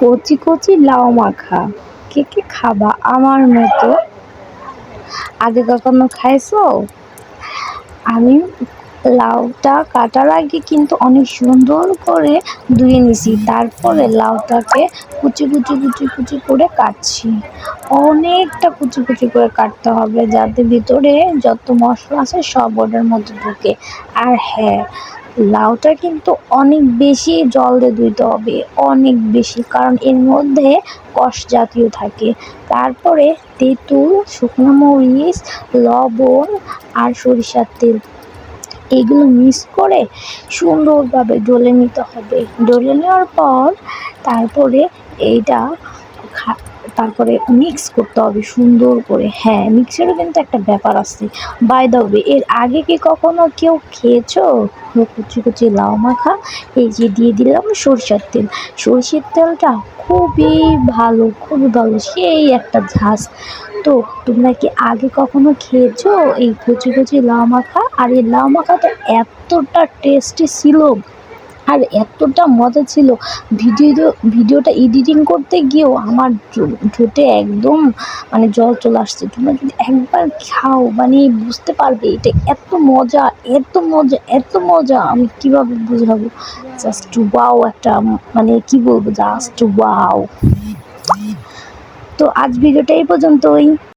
কচি কচি লাউ মাখা কে কে খাবা আমার মতো? আগে কখনো খাইছো? আমি লাউটা কাটার আগে কিন্তু অনেক সুন্দর করে ধুয়ে নিছি, তারপরে লাউটাকে কুচি কুচি কুচি কুচি করে কাটছি। অনেকটা কুচি কুচি করে কাটতে হবে যাতে ভিতরে যত মশলা আছে সব ওটার মধ্যে ঢুকে। আর হ্যাঁ, লাউটা কিন্তু অনেক বেশি জল দিয়ে ধুইতে হবে, অনেক বেশি, কারণ এর মধ্যে কষ জাতীয় থাকে। তারপরে তেঁতুল, শুকনো মরিচ, লবণ আর সরিষার তেল এগুলো মিক্স করে সুন্দরভাবে ডলে নিতে হবে। ডলে নেওয়ার পর তারপরে এইটা তারপরে মিক্স করতে হবে সুন্দর করে। হ্যাঁ, মিক্সেরও কিন্তু একটা ব্যাপার আছে। বাই দ্য ওয়ে, এর আগে কি কখনো কেউ খেয়েছো কুচি কুচি লাউ মাখা? এই যে দিয়ে দিলাম সরষের তেল। সরষের তেলটা খুবই ভালো, খুবই ভালো, সেই একটা ঝাঁজ। তো তোমরা কি আগে কখনো খেয়েছো এই কচি কচি লাউ মাখা? আর এই লাউ মাখাটা এতটা টেস্টি ছিল আর এতটা মজা ছিল, ভিডিওটা এডিটিং করতে গিয়েও আমার ঠোঁটে একদম মানে জল চলে আসছে। তোমরা যদি একবার খাও মানে বুঝতে পারবে এটা এত মজা, এত মজা, এত মজা, আমি কিভাবে বুঝাবো। জাস্ট ওয়াও একটা, মানে কি বলবো, জাস্ট ওয়াও। তো আজ ভিডিওটা এই পর্যন্তই।